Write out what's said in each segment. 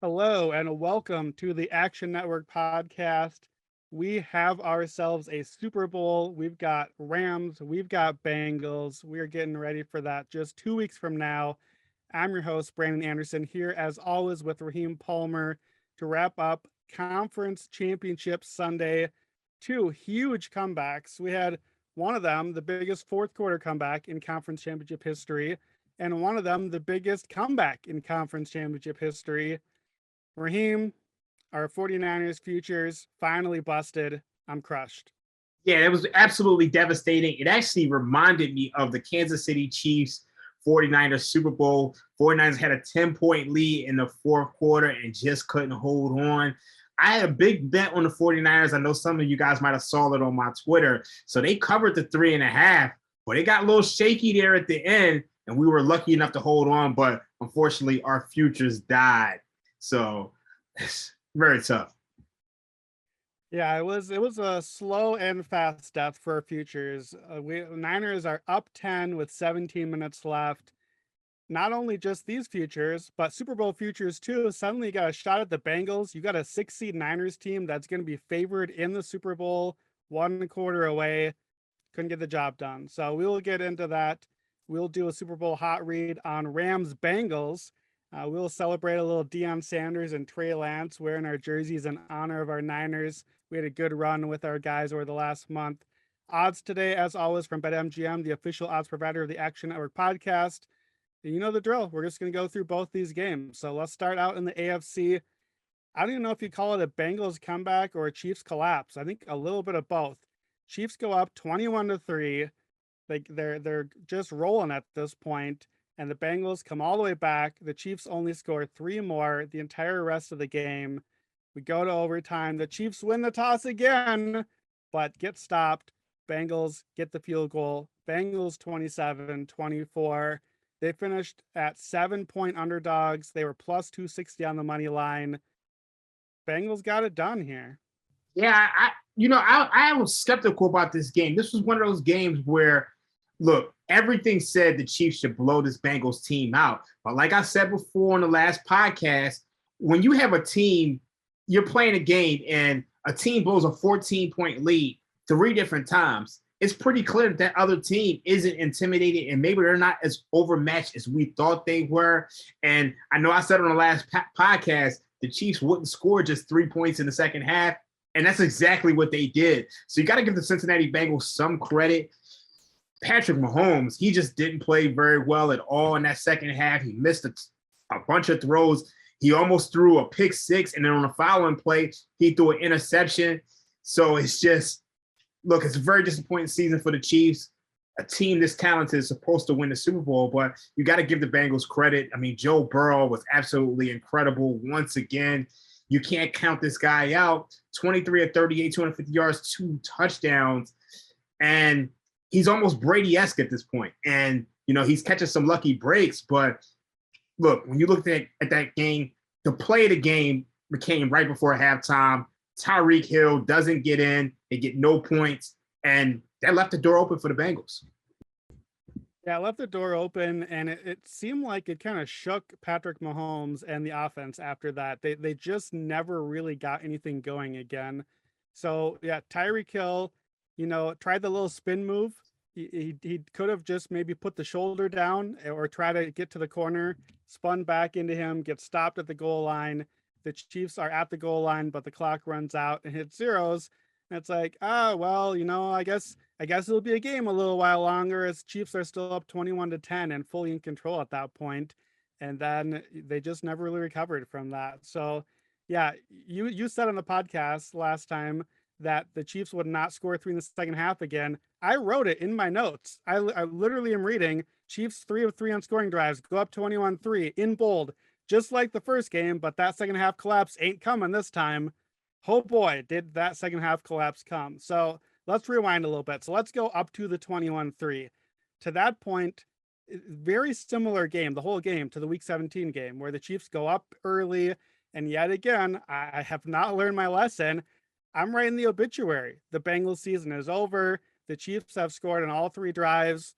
Hello and welcome to the Action Network podcast. We have ourselves a Super Bowl. We've got Rams, we've got Bengals. We're getting ready for that just 2 weeks from now. I'm your host, Brandon Anderson, here as always with Raheem Palmer to wrap up Conference Championship Sunday. Two huge comebacks. We had one of them, the biggest fourth quarter comeback in Conference Championship history, and one of them, the biggest comeback in Conference Championship history. Raheem, our 49ers futures finally busted. I'm crushed. Yeah, it was absolutely devastating. It actually reminded me of the Kansas City Chiefs 49ers Super Bowl. 49ers had a 10-point lead in the fourth quarter and just couldn't hold on. I had a big bet on the 49ers. I know some of you guys might have saw it on my Twitter. So they covered the 3.5, but it got a little shaky there at the end, and we were lucky enough to hold on, but unfortunately our futures died. So it's very tough. Yeah, it was a slow and fast death for our futures. We Niners are up 10 with 17 minutes left. Not only just these futures, but Super Bowl futures too. Suddenly you got a shot at the Bengals. You got a 6 seed Niners team that's going to be favored in the Super Bowl, 1 quarter away. Couldn't get the job done. So we will get into that. We'll do a Super Bowl hot read on Rams Bengals. We'll celebrate a little Deion Sanders and Trey Lance wearing our jerseys in honor of our Niners. We had a good run with our guys over the last month. Odds today, as always, from BetMGM, the official odds provider of the Action Network podcast. You know the drill. We're just going to go through both these games. So let's start out in the AFC. I don't even know if you call it a Bengals comeback or a Chiefs collapse. I think a little bit of both. Chiefs go up 21-3. They're just rolling at this point, and the Bengals come all the way back. The Chiefs only score 3 more the entire rest of the game. We go to overtime. The Chiefs win the toss again, but get stopped. Bengals get the field goal. Bengals 27-24. They finished at 7-point underdogs. They were plus 260 on the money line. Bengals got it done here. Yeah, I was skeptical about this game. This was one of those games where, look, everything said the Chiefs should blow this Bengals team out. But like I said before on the last podcast, when you have a team, you're playing a game and a team blows a 14-point lead 3 different times, it's pretty clear that other team isn't intimidated and maybe they're not as overmatched as we thought they were. And I know I said on the last podcast, the Chiefs wouldn't score just 3 points in the second half. And that's exactly what they did. So you got to give the Cincinnati Bengals some credit. Patrick Mahomes, he just didn't play very well at all in that second half. He missed a bunch of throws. He almost threw a pick six, and then on the following play, he threw an interception. So it's just, look, it's a very disappointing season for the Chiefs. A team this talented is supposed to win the Super Bowl, but you got to give the Bengals credit. I mean, Joe Burrow was absolutely incredible once again. You can't count this guy out. 23 of 38, 250 yards, 2 touchdowns. And he's almost Brady-esque at this point. And, he's catching some lucky breaks. But, look, when you look at that game, the play of the game became right before halftime. Tyreek Hill doesn't get in. They get no points. And that left the door open for the Bengals. Yeah, I left the door open, and it seemed like it kind of shook Patrick Mahomes and the offense after that. They just never really got anything going again. So, yeah, Tyreek Hill, tried the little spin move. He could have just maybe put the shoulder down or try to get to the corner, spun back into him, get stopped at the goal line. The Chiefs are at the goal line, but the clock runs out and hits zeros. And it's like, well, I guess it'll be a game a little while longer as Chiefs are still up 21-10 and fully in control at that point. And then they just never really recovered from that. So, yeah, you said on the podcast last time that the Chiefs would not score 3 in the second half again. I wrote it in my notes. I literally am reading Chiefs 3 of 3 on scoring drives, go up 21-3 in bold, just like the first game, but that second half collapse ain't coming this time. Oh boy, did that second half collapse come. So let's rewind a little bit. So let's go up to the 21-3. To that point, very similar game, the whole game, to the week 17 game, where the Chiefs go up early. And yet again, I have not learned my lesson. I'm writing the obituary. The Bengals season is over. The Chiefs have scored on all 3 drives,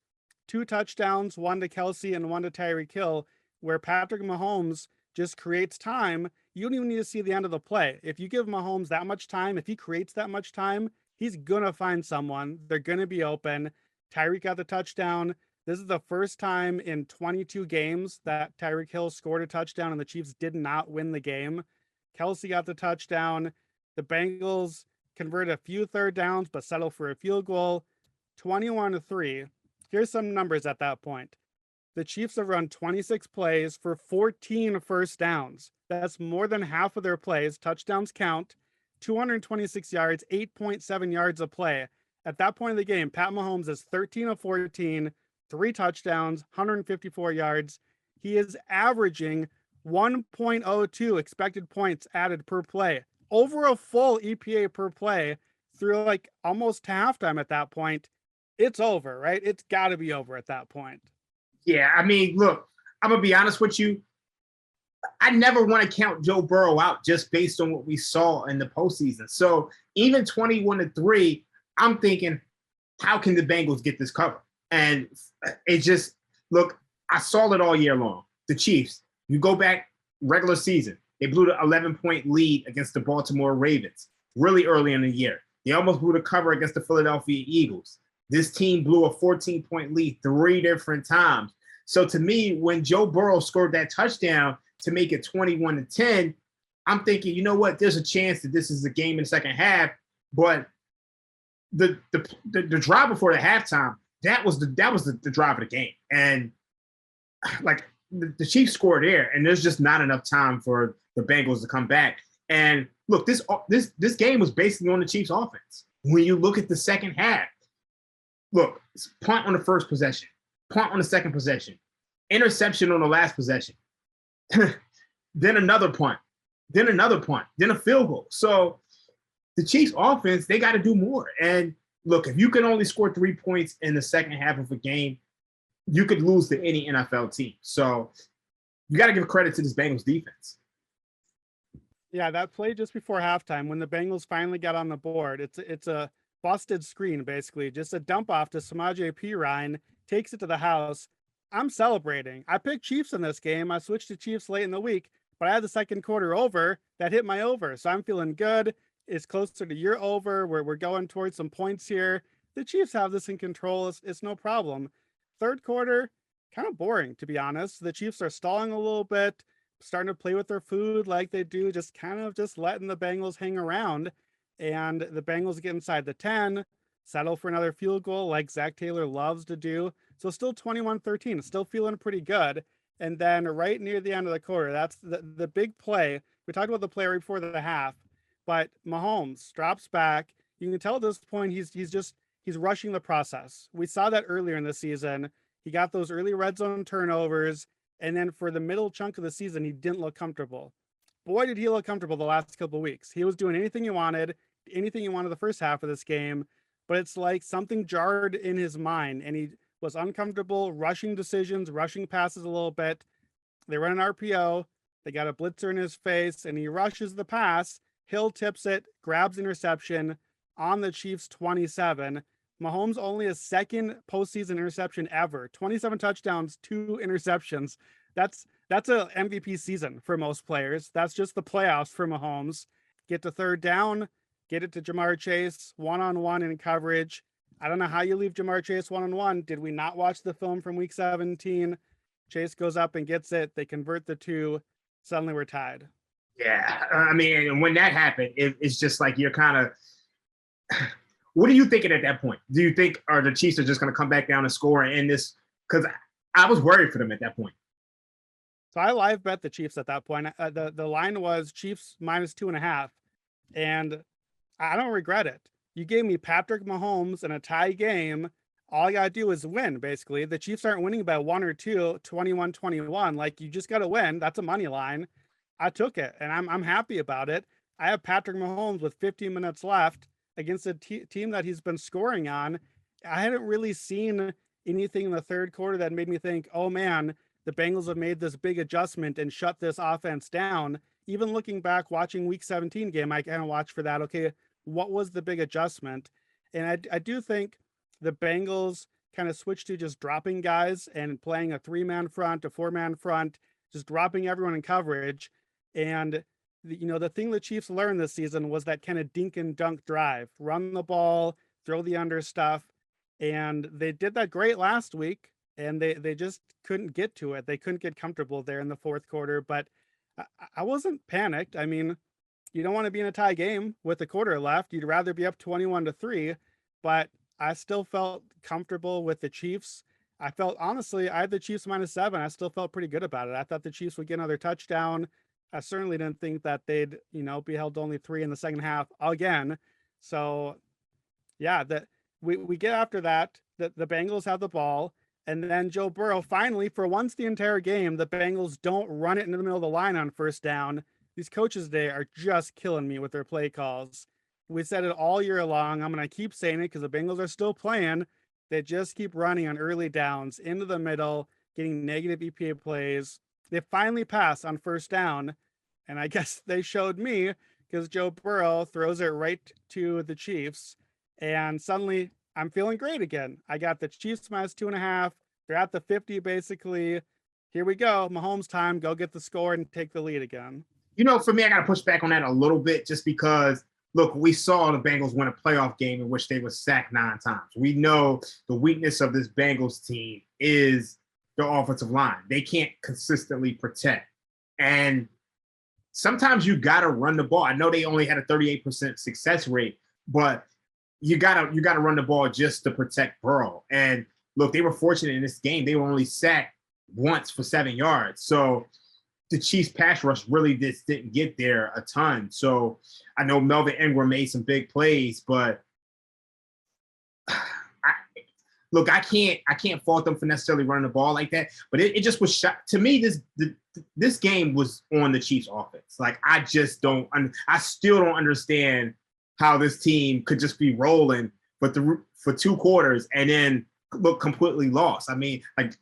2 touchdowns, 1 to Kelsey and 1 to Tyreek Hill, where Patrick Mahomes just creates time. You don't even need to see the end of the play. If you give Mahomes that much time, if he creates that much time, he's going to find someone. They're going to be open. Tyreek got the touchdown. This is the first time in 22 games that Tyreek Hill scored a touchdown and the Chiefs did not win the game. Kelsey got the touchdown. The Bengals converted a few third downs, but settled for a field goal. 21-3. Here's some numbers at that point. The Chiefs have run 26 plays for 14 first downs. That's more than half of their plays. Touchdowns count. 226 yards, 8.7 yards a play. At that point of the game, Pat Mahomes is 13 of 14, 3 touchdowns, 154 yards. He is averaging 1.02 expected points added per play, over a full EPA per play through like almost to halftime at that point. It's over, right? It's got to be over at that point. Yeah, I mean, look, I'm going to be honest with you. I never want to count Joe Burrow out just based on what we saw in the postseason. So even 21-3, I'm thinking, how can the Bengals get this cover? And it just, look, I saw it all year long. The Chiefs, you go back regular season, they blew the 11-point lead against the Baltimore Ravens really early in the year. They almost blew the cover against the Philadelphia Eagles. This team blew a 14-point lead 3 different times. So to me, when Joe Burrow scored that touchdown to make it 21-10, I'm thinking, you know what? There's a chance that this is a game in the second half. But the drive before the halftime, that was the drive of the game. And like the Chiefs scored there, and there's just not enough time for the Bengals to come back. And look, this game was basically on the Chiefs' offense. When you look at the second half, look, punt on the first possession, punt on the second possession, interception on the last possession, then another punt, then a field goal. So the Chiefs offense, they got to do more. And look, if you can only score 3 points in the second half of a game, you could lose to any NFL team. So you got to give credit to this Bengals defense. Yeah, that play just before halftime when the Bengals finally got on the board, it's a busted screen, basically. Just a dump off to Samaje Perine, takes it to the house. I'm celebrating. I picked Chiefs in this game. I switched to Chiefs late in the week, but I had the second quarter over. That hit my over. So I'm feeling good. It's closer to your over. We're going towards some points here. The Chiefs have this in control. It's no problem. Third quarter, kind of boring, to be honest. The Chiefs are stalling a little bit, starting to play with their food like they do, just kind of just letting the Bengals hang around. And the Bengals get inside the 10, settle for another field goal like Zach Taylor loves to do. So still 21-13, still feeling pretty good. And then right near the end of the quarter, that's the big play. We talked about the play right before the half, but Mahomes drops back. You can tell at this point he's rushing the process. We saw that earlier in the season. He got those early red zone turnovers, and then for the middle chunk of the season, he didn't look comfortable. Boy, did he look comfortable the last couple of weeks. He was doing anything he wanted the first half of this game, but it's like something jarred in his mind, and he was uncomfortable rushing decisions, rushing passes a little bit. They run an RPO. They got a blitzer in his face, and he rushes the pass. Hill tips it, grabs interception on the Chiefs 27. Mahomes only his second postseason interception ever. 27 touchdowns, 2 interceptions. That's a MVP season for most players. That's just the playoffs for Mahomes. Get to third down, get it to Jamar Chase, one-on-one in coverage. I don't know how you leave Jamar Chase one-on-one. Did we not watch the film from week 17? Chase goes up and gets it. They convert the 2. Suddenly we're tied. Yeah, I mean, and when that happened, it's just like you're kind of – what are you thinking at that point? Do you think the Chiefs are just going to come back down and score and end this? Because I was worried for them at that point. So I live bet the Chiefs at that point. The line was Chiefs -2.5, and I don't regret it. You gave me Patrick Mahomes in a tie game. All I got to do is win, basically. The Chiefs aren't winning by 1 or 2, 21-21. Like, you just got to win. That's a money line. I took it, and I'm happy about it. I have Patrick Mahomes with 15 minutes left against a team that he's been scoring on. I hadn't really seen anything in the third quarter that made me think, oh, man, the Bengals have made this big adjustment and shut this offense down. Even looking back, watching week 17 game, I kind of watched for that. Okay, what was the big adjustment? And I do think the Bengals kind of switched to just dropping guys and playing a 3-man front, a 4-man front. just dropping everyone in coverage. And the thing the Chiefs learned this season was that kind of dink and dunk drive, run the ball, throw the under stuff. And they did that great last week, and they just couldn't get to it. They couldn't get comfortable there in the fourth quarter, but I wasn't panicked. I mean, you don't want to be in a tie game with a quarter left. You'd rather be up 21-3, but I still felt comfortable with the Chiefs. I felt, honestly, I had the Chiefs -7. I still felt pretty good about it. I thought the Chiefs would get another touchdown. I certainly didn't think that they'd, be held to only 3 in the second half again. So yeah, that we get after that. The Bengals have the ball, and then Joe Burrow finally, for once the entire game, the Bengals don't run it into the middle of the line on first down. These coaches today are just killing me with their play calls. We said it all year long. I'm going to keep saying it because the Bengals are still playing. They just keep running on early downs into the middle, getting negative EPA plays. They finally pass on first down, and I guess they showed me because Joe Burrow throws it right to the Chiefs, and suddenly I'm feeling great again. I got the Chiefs -2.5. They're at the 50 basically. Here we go. Mahomes time. Go get the score and take the lead again. For me, I got to push back on that a little bit just because, look, we saw the Bengals win a playoff game in which they were sacked 9 times. We know the weakness of this Bengals team is the offensive line. They can't consistently protect. And sometimes you got to run the ball. I know they only had a 38% success rate, but you gotta run the ball just to protect Burrow. And look, they were fortunate in this game. They were only sacked once for 7 yards. So the Chiefs pass rush really just didn't get there a ton. So I know Melvin Ingram made some big plays, but I can't fault them for necessarily running the ball like that. But it just was to me. This game was on the Chiefs offense. Like, I still don't understand how this team could just be rolling for 2 quarters and then look completely lost. I mean, like,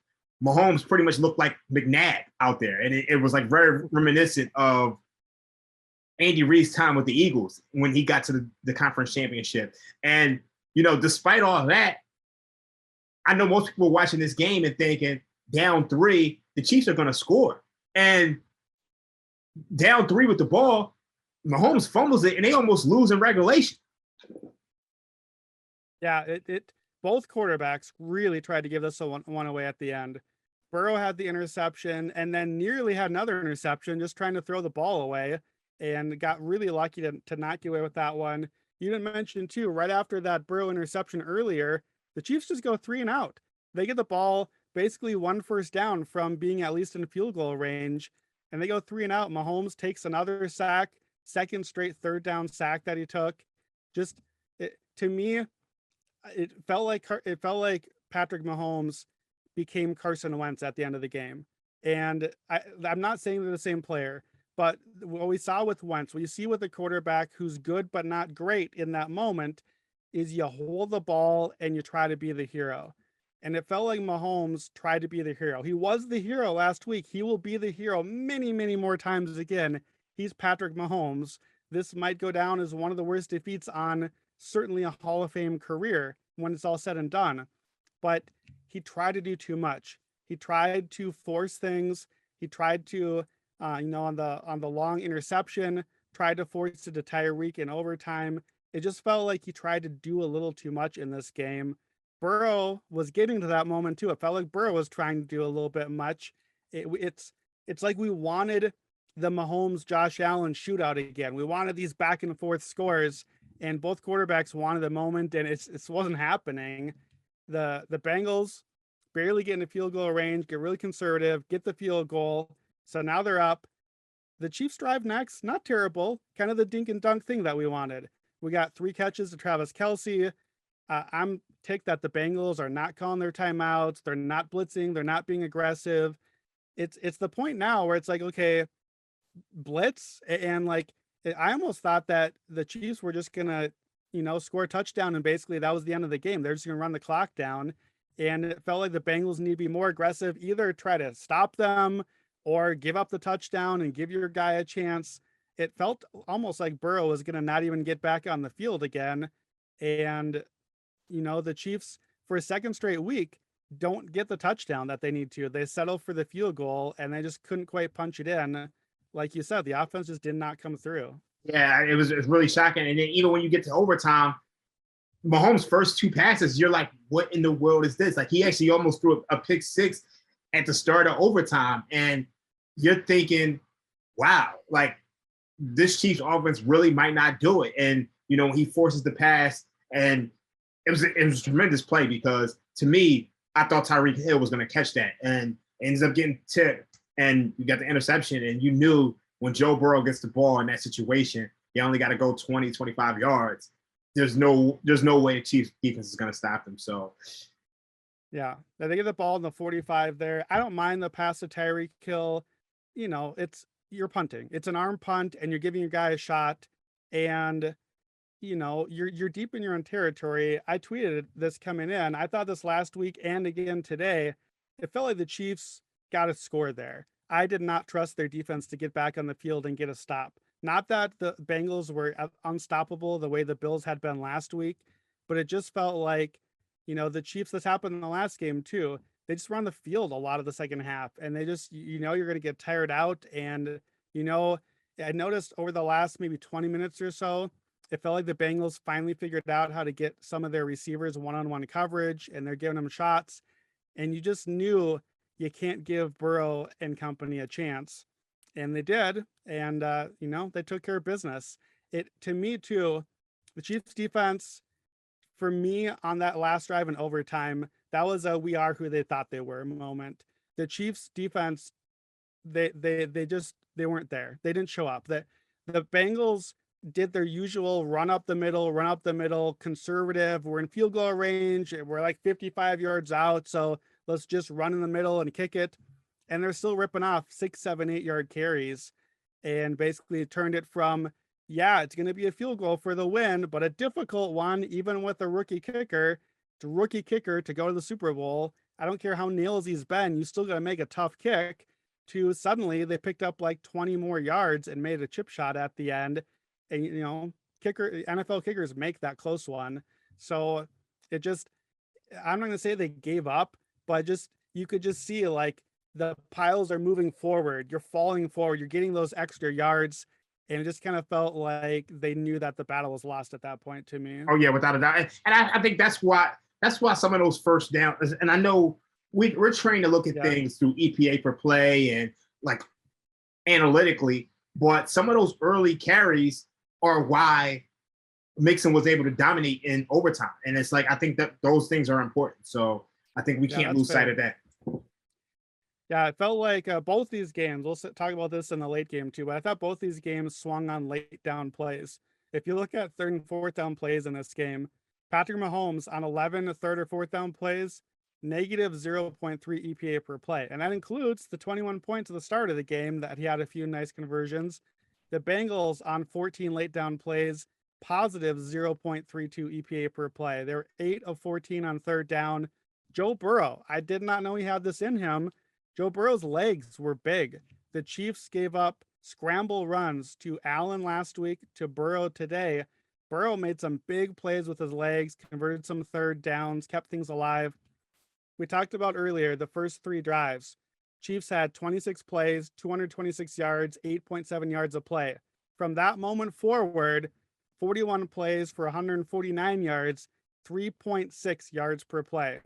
Mahomes pretty much looked like McNabb out there. And it was like very reminiscent of Andy Reid's time with the Eagles when he got to the conference championship. And, despite all that, I know most people watching this game and thinking, down 3, the Chiefs are going to score. And down 3 with the ball, Mahomes fumbles it and they almost lose in regulation. Yeah, both quarterbacks really tried to give this one away at the end. Burrow had the interception and then nearly had another interception, just trying to throw the ball away, and got really lucky to not get away with that one. You didn't mention too, right after that Burrow interception earlier, the Chiefs just go 3 and out. They get the ball basically 1 first down from being at least in field goal range, and they go 3 and out. Mahomes takes another sack, second straight third down sack that he took. To me, it felt like Patrick Mahomes became Carson Wentz at the end of the game. And I'm not saying they're the same player, but what we saw with Wentz, what you see with a quarterback who's good but not great in that moment, is you hold the ball and you try to be the hero. And it felt like Mahomes tried to be the hero. He was the hero last week. He will be the hero many, many more times again. He's Patrick Mahomes. This might go down as one of the worst defeats on certainly a Hall of Fame career when it's all said and done. But he tried to do too much. He tried to force things. He tried to, on the long interception, tried to force it to Tyreek in overtime. It just felt like he tried to do a little too much in this game. Burrow was getting to that moment too. It felt like Burrow was trying to do a little bit much. It's like we wanted the Mahomes Josh Allen shootout again. We wanted these back and forth scores, and both quarterbacks wanted the moment, and it wasn't happening. The Bengals barely get into field goal range, get really conservative, get the field goal. So now they're up. The Chiefs drive next, not terrible, kind of the dink and dunk thing that we wanted. We got 3 catches to Travis Kelce. I'm ticked that the Bengals are not calling their timeouts. They're not blitzing. They're not being aggressive. It's the point now where it's like, okay, blitz. And like, I almost thought that the Chiefs were just going to, score a touchdown. And basically that was the end of the game. They're just going to run the clock down. And it felt like the Bengals need to be more aggressive, either try to stop them or give up the touchdown and give your guy a chance. It felt almost like Burrow was going to not even get back on the field again. And, the Chiefs, for a second straight week, don't get the touchdown that they need to. They settle for the field goal and they just couldn't quite punch it in. Like you said, the offense just did not come through. Yeah, it was really shocking. And then even when you get to overtime, Mahomes' first two passes, you're like, what in the world is this? Like, he actually almost threw a pick six at the start of overtime. And you're thinking, wow, like, this Chiefs offense really might not do it. And, you know, he forces the pass, and it was a tremendous play because, to me, I thought Tyreek Hill was going to catch that and ends up getting tipped, and you got the interception, and you knew when Joe Burrow gets the ball in that situation, you only got to go 20, 25 yards. There's no way the Chiefs defense is going to stop them. So, yeah, they get the ball in the 45 there. I don't mind the pass to Tyreek Hill. You know, you're punting. It's an arm punt, and you're giving your guy a shot, and you know, you're deep in your own territory. I tweeted this coming in. I thought this last week and again today, it felt like the Chiefs got a score there. I did not trust their defense to get back on the field and get a stop. Not that the Bengals were unstoppable the way the Bills had been last week, but it just felt like, you know, the Chiefs, this happened in the last game too. They just were on the field a lot of the second half, and they just, you know, you're going to get tired out. And, you know, I noticed over the last maybe 20 minutes or so, it felt like the Bengals finally figured out how to get some of their receivers one-on-one coverage, and they're giving them shots. And you just knew you can't give Burrow and company a chance. And they did. And, you know, they took care of business. It, to me too, the Chiefs defense, for me on that last drive in overtime, that was a we are who they thought they were moment. The Chiefs defense, they weren't there. They didn't show up. The Bengals did their usual run up the middle, conservative. We're in field goal range. We're like 55 yards out. So let's just run in the middle and kick it. And they're still ripping off 6, 7, 8 yard carries, and basically turned it from, yeah, it's going to be a field goal for the win, but a difficult one, even with a rookie kicker, to go to the Super Bowl. I don't care how nails he's been, you still got to make a tough kick. To suddenly they picked up like 20 more yards and made a chip shot at the end. And, you know, NFL kickers make that close one. So it just, I'm not going to say they gave up, but just, you could just see like the piles are moving forward. You're falling forward. You're getting those extra yards. And it just kind of felt like they knew that the battle was lost at that point to me. oh yeah, without a doubt. And I think that's why some of those first downs, and I know we're trained to look at things through EPA per play and like analytically, but some of those early carries are why Mixon was able to dominate in overtime. And it's like, I think that those things are important. So I think we can't lose sight of that. Yeah, it felt like both these games, we'll talk about this in the late game too, but I thought both these games swung on late down plays. If you look at third and fourth down plays in this game, Patrick Mahomes on 11 third or fourth down plays, negative 0.3 EPA per play. And that includes the 21 points at the start of the game that he had a few nice conversions. The Bengals on 14 late down plays, positive 0.32 EPA per play. They're 8 of 14 on third down. Joe Burrow, I did not know he had this in him. Joe Burrow's legs were big. The Chiefs gave up scramble runs to Allen last week, to Burrow today. Burrow made some big plays with his legs, converted some third downs, kept things alive. We talked about earlier the first 3 drives. Chiefs had 26 plays, 226 yards, 8.7 yards a play. From that moment forward, 41 plays for 149 yards, 3.6 yards per play.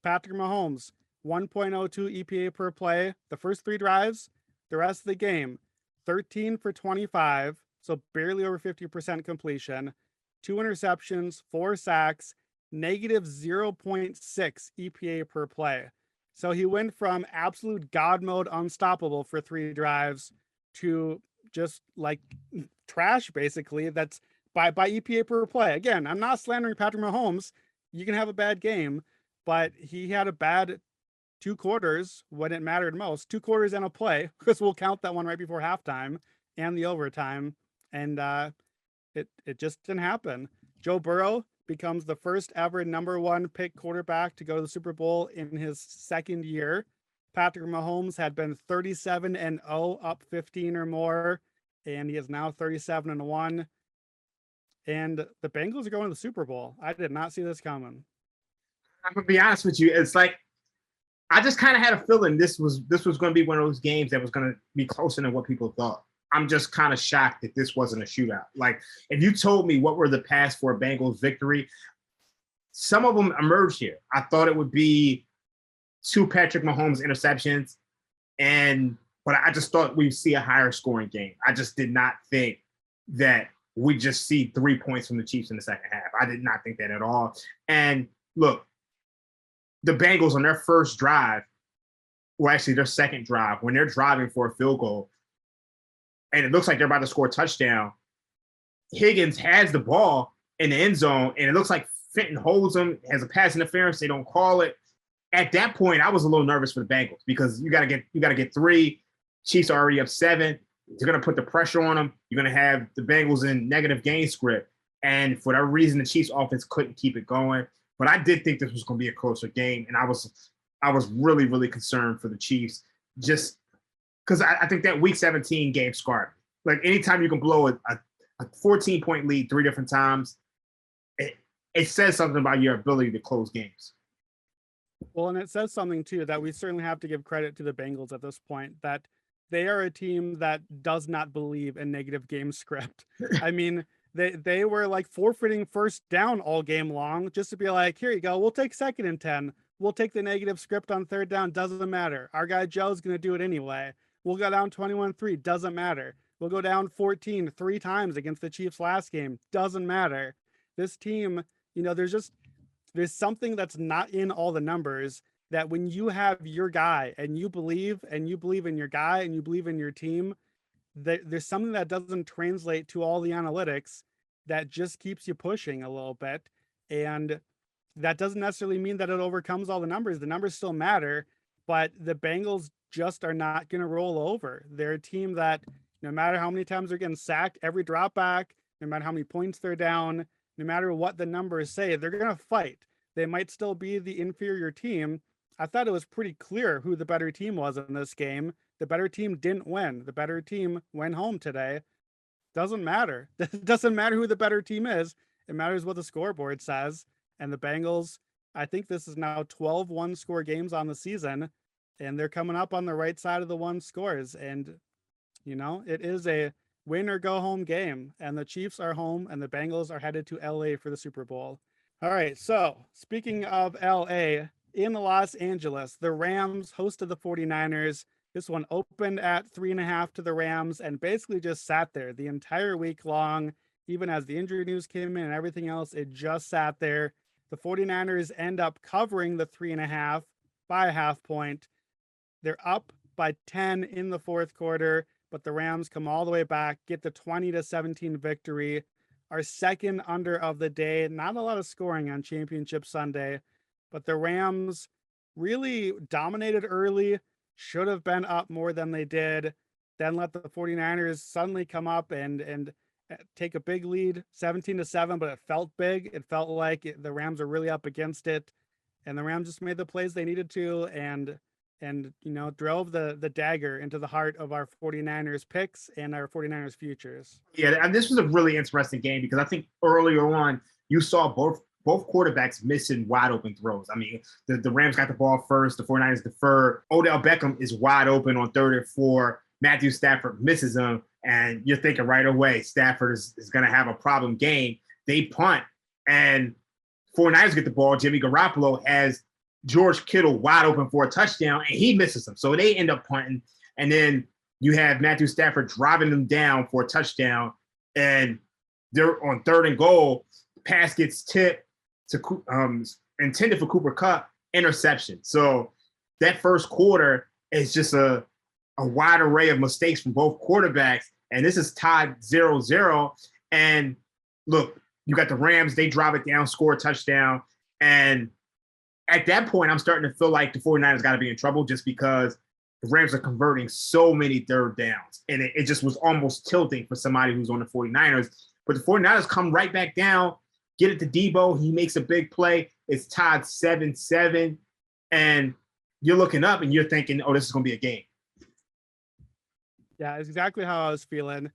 Patrick Mahomes, 1.02 EPA per play the first 3 drives. The rest of the game, 13 for 25, so barely over 50% completion, 2 interceptions, 4 sacks, negative 0.6 EPA per play. So he went from absolute God mode unstoppable for 3 drives to just like trash, basically. That's by EPA per play. Again, I'm not slandering Patrick Mahomes. You can have a bad game, but he had a bad 2 quarters when it mattered most. 2 quarters and a play, because we'll count that one right before halftime and the overtime. And it just didn't happen. Joe Burrow becomes the first ever number 1 pick quarterback to go to the Super Bowl in his second year. Patrick Mahomes had been 37-0, up 15 or more, and he is now 37-1. And the Bengals are going to the Super Bowl. I did not see this coming. I'm gonna be honest with you. It's like I just kind of had a feeling this was going to be one of those games that was going to be closer than what people thought. I'm just kind of shocked that this wasn't a shootout. Like, if you told me what were the paths for a Bengals victory, some of them emerged here. I thought it would be 2 Patrick Mahomes interceptions, but I just thought we'd see a higher scoring game. I just did not think that we just see 3 points from the Chiefs in the second half. I did not think that at all. And look, the Bengals on their first drive, well, actually their second drive, when they're driving for a field goal, and it looks like they're about to score a touchdown, Higgins has the ball in the end zone, and it looks like Fenton holds him, has a pass interference. They don't call it. At that point, I was a little nervous for the Bengals because you got to get 3. Chiefs are already up 7. They're going to put the pressure on them. You're going to have the Bengals in negative game script. And for that reason, the Chiefs offense couldn't keep it going. But I did think this was going to be a closer game. And I was really, really concerned for the Chiefs just because I think that week 17 game scarred me. Like, anytime you can blow a 14-point lead 3 different times, it says something about your ability to close games. Well, and it says something too that we certainly have to give credit to the Bengals at this point, that they are a team that does not believe in negative game script. I mean, they were like forfeiting first down all game long just to be like, here you go, we'll take 2nd and 10. We'll take the negative script on 3rd down. Doesn't matter. Our guy Joe's going to do it anyway. We'll go down 21-3. Doesn't matter. We'll go down 14 3 times against the Chiefs last game. Doesn't matter. This team, there's something that's not in all the numbers, that when you have your guy and you believe in your guy and you believe in your team, there's something that doesn't translate to all the analytics that just keeps you pushing a little bit. And that doesn't necessarily mean that it overcomes all the numbers. The numbers still matter, but the Bengals just are not going to roll over. They're a team that no matter how many times they're getting sacked, every drop back, no matter how many points they're down, no matter what the numbers say, they're going to fight. They might still be the inferior team. I thought it was pretty clear who the better team was in this game. The better team didn't win. The better team went home today. Doesn't matter. It doesn't matter who the better team is. It matters what the scoreboard says. And the Bengals, I think this is now 12 one-score games on the season, and they're coming up on the right side of the 1 scores. And, it is a win or go home game, and the Chiefs are home and the Bengals are headed to LA for the Super Bowl. All right. So speaking of LA, in Los Angeles, the Rams hosted the 49ers. This one opened at 3.5 to the Rams and basically just sat there the entire week long. Even as the injury news came in and everything else, it just sat there. The 49ers end up covering the 3.5 by a half point. They're up by 10 in the 4th quarter, but the Rams come all the way back, get the 20-17 victory. Our 2nd under of the day. Not a lot of scoring on Championship Sunday, but the Rams really dominated early, should have been up more than they did, then let the 49ers suddenly come up and take a big lead, 17-7, but it felt big. It felt like the Rams are really up against it, and the Rams just made the plays they needed to and drove the dagger into the heart of our 49ers picks and our 49ers futures. Yeah, and this was a really interesting game because I think earlier on you saw both quarterbacks missing wide open throws. I mean, the Rams got the ball first, the 49ers deferred. Odell Beckham is wide open on 3rd and 4. Matthew Stafford misses him, and you're thinking right away Stafford is going to have a problem game. They punt, and 49ers get the ball. Jimmy Garoppolo has George Kittle wide open for a touchdown, and he misses him. So they end up punting, and then you have Matthew Stafford driving them down for a touchdown, and they're on 3rd and goal. Pass gets tipped to intended for Cooper Kupp, interception. So that first quarter is just a wide array of mistakes from both quarterbacks, and this is tied 0-0. And look, you got the Rams, they drive it down, score a touchdown, and at that point, I'm starting to feel like the 49ers got to be in trouble just because the Rams are converting so many 3rd downs. And it just was almost tilting for somebody who's on the 49ers. But the 49ers come right back down, get it to Debo. He makes a big play. It's tied 7-7. And you're looking up and you're thinking, oh, this is going to be a game. Yeah, it's exactly how I was feeling.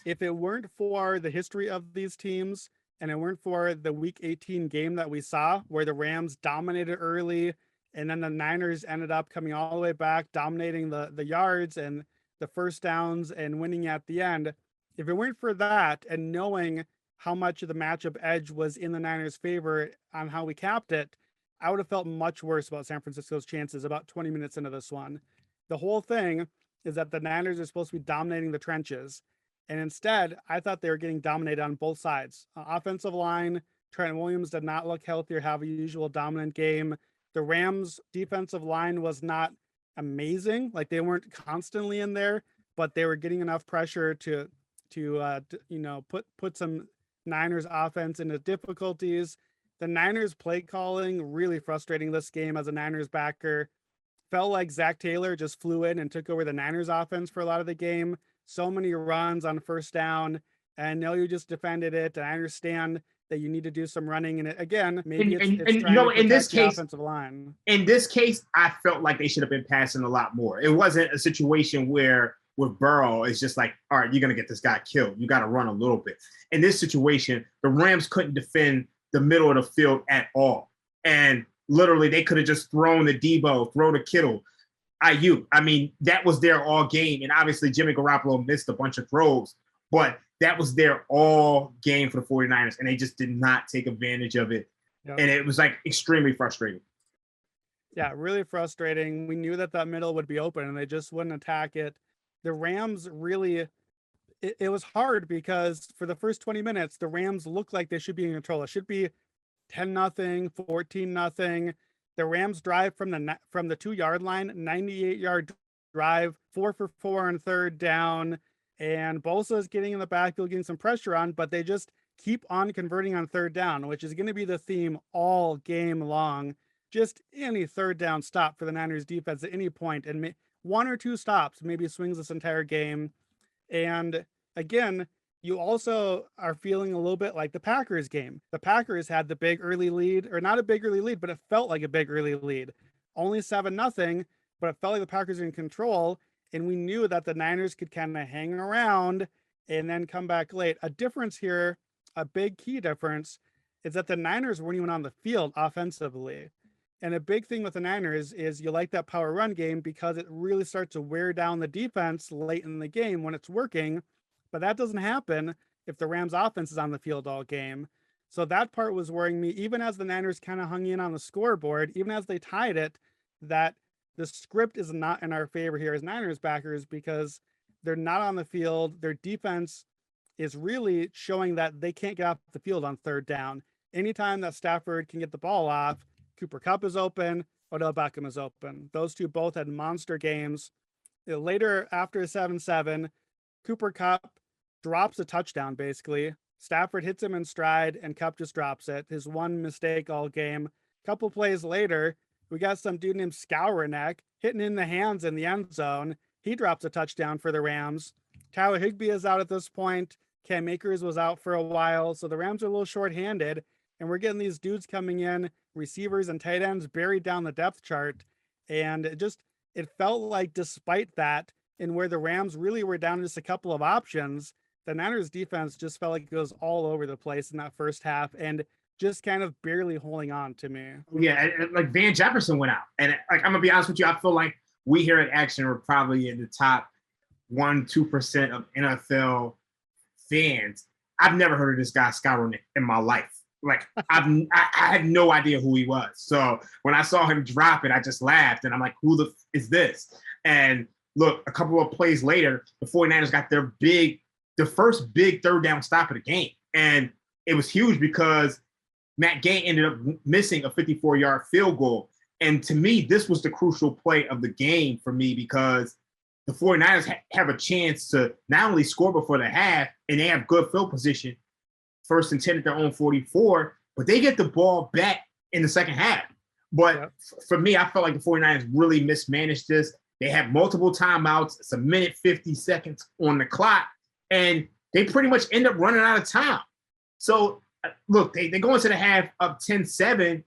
If it weren't for the history of these teams, and it weren't for the week 18 game that we saw where the Rams dominated early And then the Niners ended up coming all the way back, dominating the yards and the first downs and winning at the end. If it weren't for that and knowing how much of the matchup edge was in the Niners' favor on how we capped it, I would have felt much worse about San Francisco's chances about 20 minutes into this one. The whole thing is that the Niners are supposed to be dominating the trenches. And instead, I thought they were getting dominated on both sides. Offensive line, Trent Williams did not look healthy or have a usual dominant game. The Rams' defensive line was not amazing. Like, they weren't constantly in there, but they were getting enough pressure to put some Niners offense into difficulties. The Niners play calling really frustrating this game as a Niners backer. Felt like Zach Taylor just flew in and took over the Niners offense for a lot of the game. So many runs on first down. And I know you just defended it. And I understand that you need to do some running. And again, maybe it's trying to protect the offensive line. In this case, I felt like they should have been passing a lot more. It wasn't a situation where with Burrow, it's just like, all right, you're going to get this guy killed. You got to run a little bit. In this situation, the Rams couldn't defend the middle of the field at all. And literally, they could have just thrown the Debo, throw the Kittle, IU. I mean, that was their all game. And obviously, Jimmy Garoppolo missed a bunch of throws, but that was their all game for the 49ers. And they just did not take advantage of it. Yep. And it was like extremely frustrating. Yeah, really frustrating. We knew that middle would be open and they just wouldn't attack it. The Rams really, it was hard because for the first 20 minutes, the Rams looked like they should be in control. It should be 10-0, 14-0. The Rams drive from the 2-yard line, 98-yard drive, 4 for 4 on third down. And Bosa is getting in the backfield, getting some pressure on, but they just keep on converting on third down, which is going to be the theme all game long. Just any third down stop for the Niners defense at any point, and one or two stops maybe swings this entire game. And again, you also are feeling a little bit like the Packers game. The Packers had the big early lead, or not a big early lead, but it felt like a big early lead. Only 7-0, but it felt like the Packers were in control. And we knew that the Niners could kind of hang around and then come back late. A difference here, a big key difference, is that the Niners weren't even on the field offensively. And a big thing with the Niners is you like that power run game because it really starts to wear down the defense late in the game when it's working. But that doesn't happen if the Rams offense is on the field all game. So that part was worrying me, even as the Niners kind of hung in on the scoreboard, even as they tied it, that the script is not in our favor here as Niners backers because they're not on the field. Their defense is really showing that they can't get off the field on third down. Anytime that Stafford can get the ball off, Cooper Kupp is open, Odell Beckham is open. Those two both had monster games. Later, after 7-7, Cooper Kupp drops a touchdown, basically. Stafford hits him in stride, and Kupp just drops it. His one mistake all game. A couple plays later, we got some dude named Skowronek hitting in the hands in the end zone. He drops a touchdown for the Rams. Tyler Higbee is out at this point. Cam Akers was out for a while, so the Rams are a little shorthanded, and we're getting these dudes coming in, receivers and tight ends buried down the depth chart. And it felt like despite that, and where the Rams really were down just a couple of options, the Niners defense just felt like it was all over the place in that first half and just kind of barely holding on to me. Yeah, like Van Jefferson went out. And like, I'm going to be honest with you, I feel like we here at Action are probably in the top 1-2% of NFL fans. I've never heard of this guy Skowronek in my life. Like I had no idea who he was. So when I saw him drop it, I just laughed and I'm like, who is this? And look, a couple of plays later, the 49ers got the first big third down stop of the game. And it was huge because Matt Gay ended up missing a 54-yard field goal. And to me, this was the crucial play of the game for me because the 49ers have a chance to not only score before the half, and they have good field position, 1st and 10 at their own 44, but they get the ball back in the second half. But for me, I felt like the 49ers really mismanaged this. They had multiple timeouts. It's 1:50 seconds on the clock, and they pretty much end up running out of time. So, look, they go into the half up 10-7,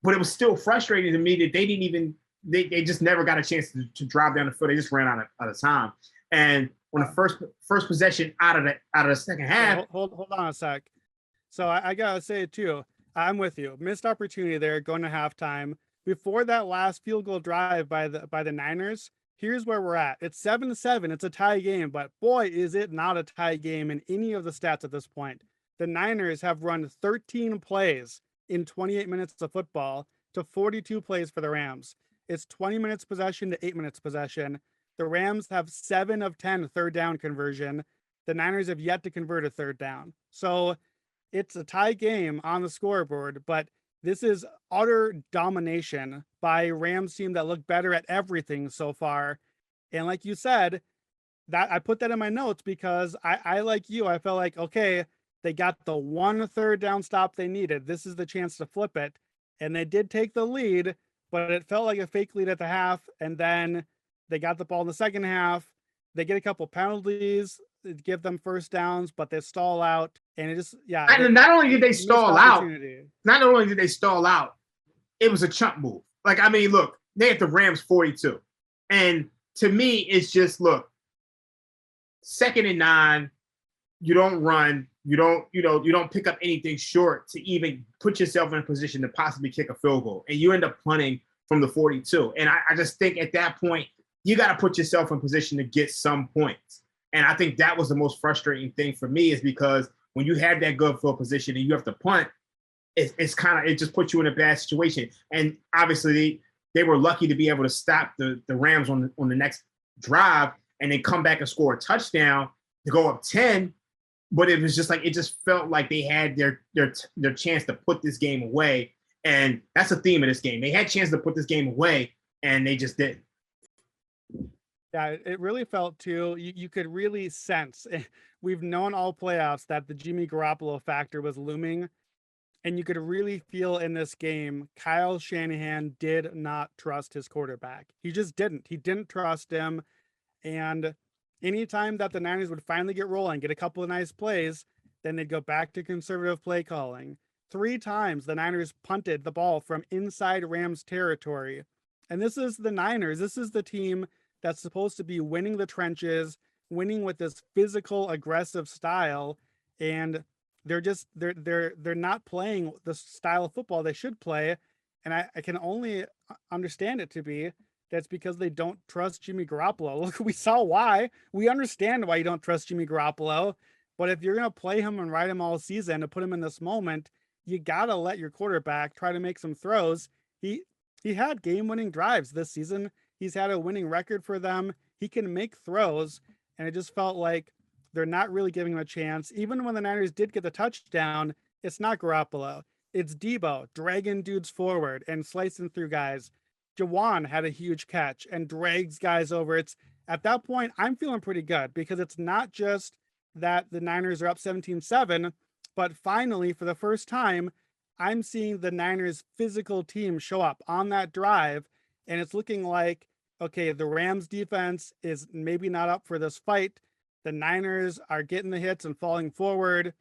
but it was still frustrating to me that they didn't even they just never got a chance to drive down the field. They just ran out of time. And on the first possession out of the second half, hold on a sec. So I gotta say too, I'm with you. Missed opportunity there going to halftime. before that last field goal drive by the Niners, here's where we're at. It's 7-7. It's a tie game, but boy, is it not a tie game in any of the stats at this point. The Niners have run 13 plays in 28 minutes of football to 42 plays for the Rams. It's 20 minutes possession to 8 minutes possession. The Rams have 7 of 10 third down conversion. The Niners have yet to convert a third down. So it's a tie game on the scoreboard, but this is utter domination by a Rams team that look better at everything so far. And like you said, that I put that in my notes because I like you, I felt like, okay, they got the one third down stop they needed. This is the chance to flip it. And they did take the lead, but it felt like a fake lead at the half. And then they got the ball in the second half. They get a couple penalties, give them first downs, but they stall out. And it just, yeah. And not only did they stall out, it was a chump move. Like, I mean, look, they had the Rams 42. And to me, it's just, look, 2nd and 9, you don't run, you don't pick up anything short to even put yourself in a position to possibly kick a field goal. And you end up punting from the 42. And I just think at that point, you got to put yourself in position to get some points. And I think that was the most frustrating thing for me, is because when you have that good field position and you have to punt, it's kind of, it just puts you in a bad situation. And obviously they were lucky to be able to stop the Rams on the next drive and then come back and score a touchdown to go up 10. But it was just like, it just felt like they had their chance to put this game away. And that's the theme of this game. They had a chance to put this game away and they just didn't. Yeah, it really felt too. You could really sense. We've known all playoffs that the Jimmy Garoppolo factor was looming, and you could really feel in this game Kyle Shanahan did not trust his quarterback. He just didn't. He didn't trust him, and anytime that the Niners would finally get rolling, get a couple of nice plays, then they'd go back to conservative play calling. 3 times the Niners punted the ball from inside Rams territory, and this is the Niners. This is the team that's supposed to be winning the trenches, winning with this physical, aggressive style, and they're not playing the style of football they should play. And I can only understand it to be that's because they don't trust Jimmy Garoppolo. Look, we saw why. We understand why you don't trust Jimmy Garoppolo, but if you're going to play him and ride him all season to put him in this moment, you got to let your quarterback try to make some throws. He had game-winning drives this season. He's had a winning record for them. He can make throws, and it just felt like they're not really giving him a chance. Even when the Niners did get the touchdown, it's not Garoppolo. It's Debo dragging dudes forward and slicing through guys. Jawan had a huge catch and drags guys over. It's at that point, I'm feeling pretty good because it's not just that the Niners are up 17-7, but finally, for the first time, I'm seeing the Niners physical team show up on that drive. And it's looking like, okay, the Rams defense is maybe not up for this fight. The Niners are getting the hits and falling forward.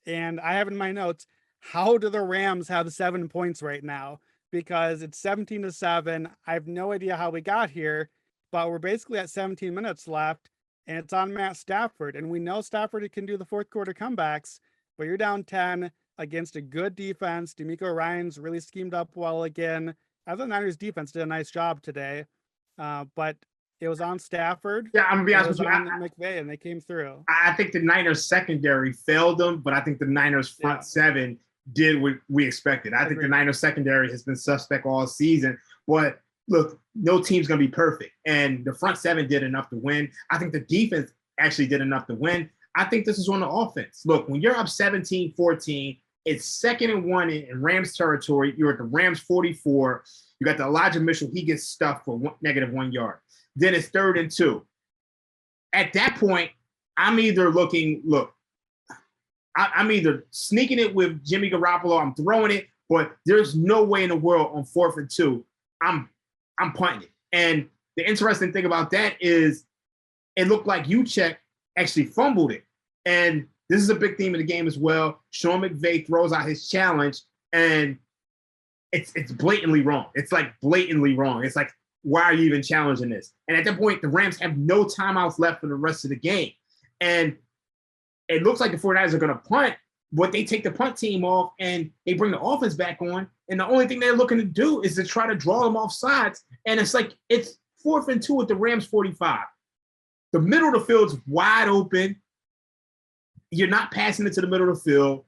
And I have in my notes, how do the Rams have 7 points right now? Because it's 17-7. I have no idea how we got here, but we're basically at 17 minutes left and it's on Matt Stafford. And we know Stafford can do the fourth quarter comebacks, but you're down 10 against a good defense. D'Amico Ryans really schemed up well again. I thought the Niners defense did a nice job today, but it was on Stafford. Yeah, I'm gonna be honest with you. On McVay, and they came through. I think the Niners secondary failed them, but I think the Niners front seven did what we expected. I think the Niners secondary has been suspect all season. But look, no team's gonna be perfect, and the front seven did enough to win. I think the defense actually did enough to win. I think this is on the offense. Look, when you're up 17-14. It's 2nd and 1 in Rams territory. You're at the Rams 44. You got the Elijah Mitchell. He gets stuffed for -1 yard. Then it's 3rd and 2. At that point, I'm either I'm either sneaking it with Jimmy Garoppolo. I'm throwing it, but there's no way in the world on 4th and 2. I'm punting it. And the interesting thing about that is it looked like Juszczyk actually fumbled it. And this is a big theme of the game as well. Sean McVay throws out his challenge, and it's blatantly wrong. It's like blatantly wrong. It's like, why are you even challenging this? And at that point, the Rams have no timeouts left for the rest of the game. And it looks like the 49ers are going to punt, but they take the punt team off and they bring the offense back on. And the only thing they're looking to do is to try to draw them off sides. And it's like, it's 4th and 2 at the Rams 45. The middle of the field's wide open. You're not passing it to the middle of the field.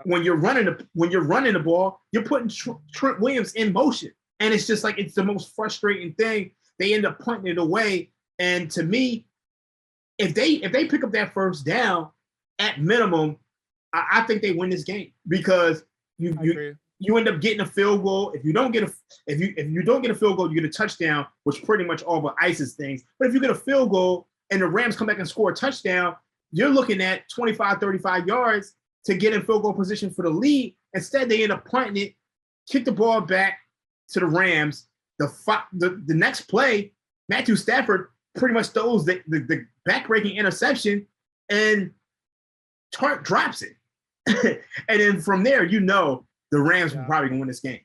When you're running the ball, you're putting Trent Williams in motion. And it's just like, it's the most frustrating thing. They end up punting it away. And to me, if they pick up that first down, at minimum, I think they win this game, because you end up getting a field goal. If you don't get a field goal, you get a touchdown, which pretty much all but ices things. But if you get a field goal and the Rams come back and score a touchdown, you're looking at 25, 35 yards to get in field goal position for the lead. Instead, they end up punting it, kick the ball back to the Rams. The next play, Matthew Stafford pretty much throws the back-breaking interception, and Tart drops it. And then from there, the Rams will probably win this game.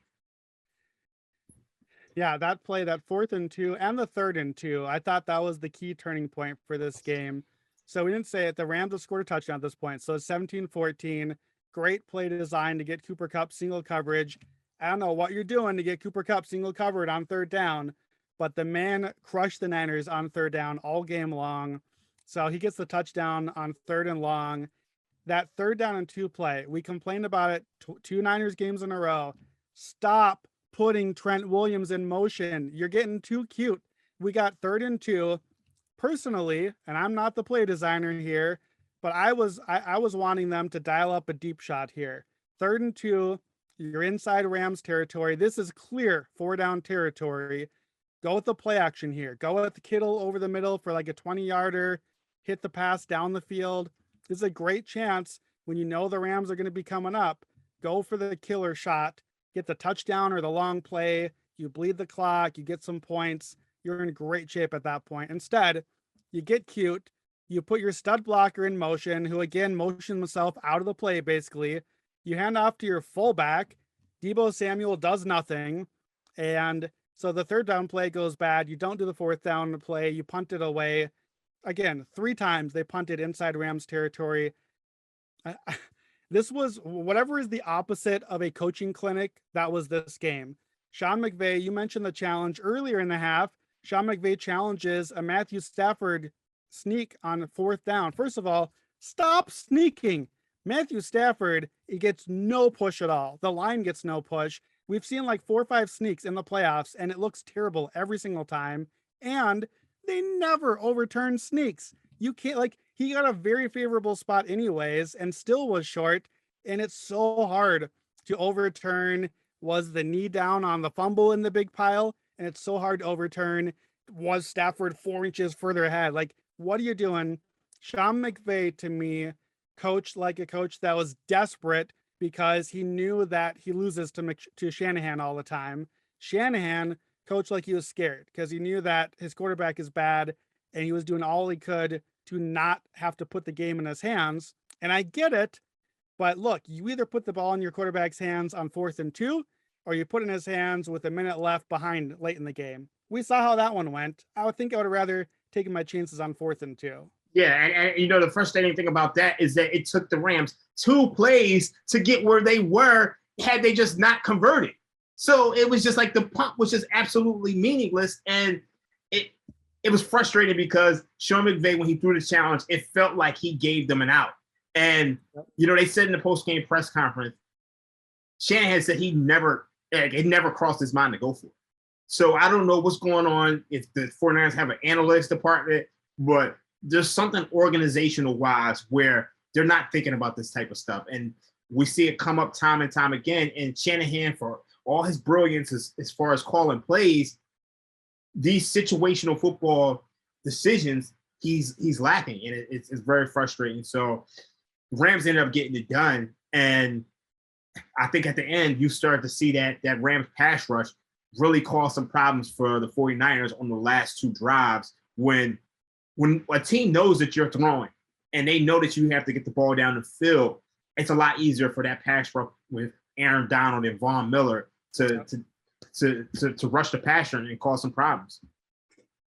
Yeah, that play, that 4th and 2 and the 3rd and 2, I thought that was the key turning point for this game. So we didn't say it. The Rams have scored a touchdown at this point. So it's 17-14. Great play design to get Cooper Kupp single coverage. I don't know what you're doing to get Cooper Kupp single covered on 3rd down, but the man crushed the Niners on 3rd down all game long. So he gets the touchdown on 3rd and long. That 3rd down and 2 play, we complained about it 2 Niners games in a row. Stop putting Trent Williams in motion. You're getting too cute. We got 3rd and 2. Personally, and I'm not the play designer here, but I was wanting them to dial up a deep shot here. 3rd and 2, you're inside Rams territory. This is clear 4-down territory. Go with the play action here. Go with the Kittle over the middle for like a 20-yarder. Hit the pass down the field. This is a great chance when you know the Rams are going to be coming up. Go for the killer shot. Get the touchdown or the long play. You bleed the clock. You get some points. You're in great shape at that point. Instead, you get cute. You put your stud blocker in motion, who again motions himself out of the play basically. You hand off to your fullback. Deebo Samuel does nothing. And so the 3rd down play goes bad. You don't do the 4th down play. You punt it away. Again, 3 times they punted inside Rams territory. This was whatever is the opposite of a coaching clinic. That was this game. Sean McVay, you mentioned the challenge earlier in the half. Sean McVay challenges a Matthew Stafford sneak on 4th down. First of all, stop sneaking. Matthew Stafford, he gets no push at all. The line gets no push. We've seen like 4 or 5 sneaks in the playoffs, and it looks terrible every single time. And they never overturn sneaks. You can't, like, he got a very favorable spot anyways and still was short. And it's so hard to overturn. Was the knee down on the fumble in the big pile? And it's so hard to overturn. Was Stafford 4 inches further ahead? Like, what are you doing? Sean McVay, to me, coached like a coach that was desperate because he knew that he loses to Shanahan all the time. Shanahan coached like he was scared because he knew that his quarterback is bad and he was doing all he could to not have to put the game in his hands. And I get it, but look, you either put the ball in your quarterback's hands on 4th and 2, or you put it in his hands with a minute left behind late in the game. We saw how that one went. I would think I would have rather taken my chances on 4th and 2. Yeah, and the frustrating thing about that is that it took the Rams 2 plays to get where they were had they just not converted. So it was just like the punt was just absolutely meaningless, and it was frustrating because Sean McVay, when he threw the challenge, it felt like he gave them an out. And they said in the post-game press conference, Shanahan said it never crossed his mind to go for it. So I don't know what's going on if the 49ers have an analytics department, but there's something organizational wise where they're not thinking about this type of stuff. And we see it come up time and time again. And Shanahan, for all his brilliance as far as calling plays, these situational football decisions, he's lacking. And it's very frustrating. So Rams ended up getting it done. And I think at the end, you start to see that Rams pass rush really cause some problems for the 49ers on the last 2 drives when a team knows that you're throwing and they know that you have to get the ball down the field. It's a lot easier for that pass rush with Aaron Donald and Von Miller to rush the passer and cause some problems.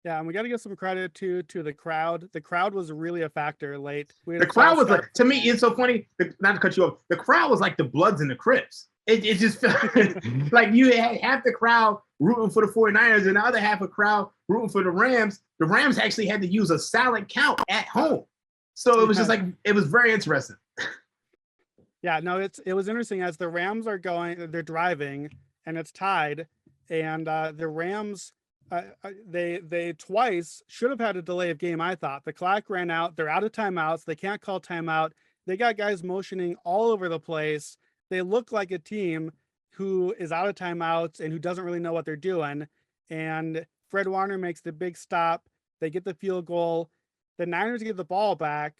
Yeah, and we got to give some credit to the crowd. The crowd was really a factor late. We had The a false crowd was start. like, to me, it's so funny. Not to cut you off, the crowd was like the Bloods and the Crips. It just felt like you had half the crowd rooting for the 49ers and the other half of the crowd rooting for the Rams. The Rams actually had to use a silent count at home. So it was just like, it was very interesting. Yeah, no, it was interesting as the Rams are going, they're driving, and it's tied, and the Rams, they twice should have had a delay of game. I thought the clock ran out. They're out of timeouts. They can't call timeout. They got guys motioning all over the place. They look like a team who is out of timeouts and who doesn't really know what they're doing. And Fred Warner makes the big stop. They get the field goal. The Niners get the ball back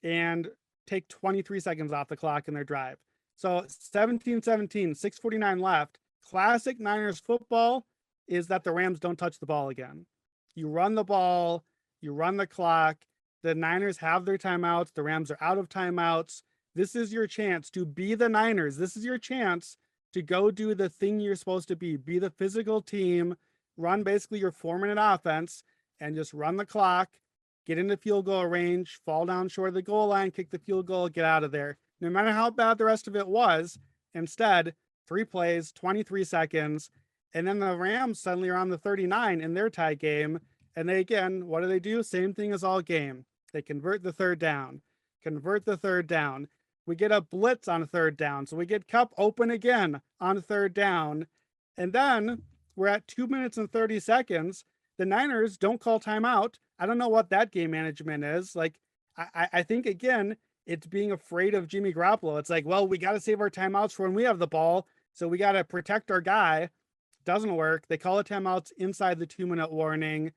and take 23 seconds off the clock in their drive. So 17-17, 6:49 left. Classic Niners football is that the Rams don't touch the ball again. You run the ball, you run the clock. The Niners have their timeouts. The Rams are out of timeouts. This is your chance to be the Niners. This is your chance to go do the thing you're supposed to be. Be the physical team, run basically your 4-minute offense, and just run the clock, get into field goal range, fall down short of the goal line, kick the field goal, get out of there. No matter how bad the rest of it was, instead, 3 plays, 23 seconds, and then the Rams suddenly are on the 39 in their tie game. And they, again, what do? Same thing as all game. They convert the third down. We get a blitz on a third down. So we get Cup open again on third down. And then we're at 2 minutes and 30 seconds. The Niners don't call timeout. I don't know what that game management is. Like, I think, again, it's being afraid of Jimmy Garoppolo. It's like, well, we got to save our timeouts for when we have the ball. So we got to protect our guy. Doesn't work. They call a timeouts inside the 2-minute warning.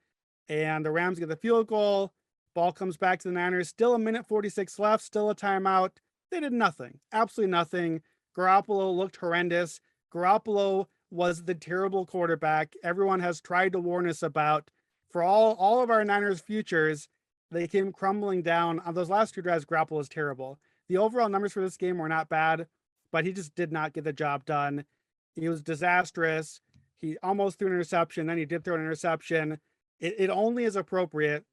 And the Rams get the field goal. Ball comes back to the Niners. Still a minute 46 left. Still a timeout. They did nothing. Absolutely nothing. Garoppolo looked horrendous. Garoppolo was the terrible quarterback everyone has tried to warn us about. For all of our Niners futures, they came crumbling down. On those last 2 drives, Garoppolo was terrible. The overall numbers for this game were not bad, but he just did not get the job done. He was disastrous. He almost threw an interception. Then he did throw an interception. It only is appropriate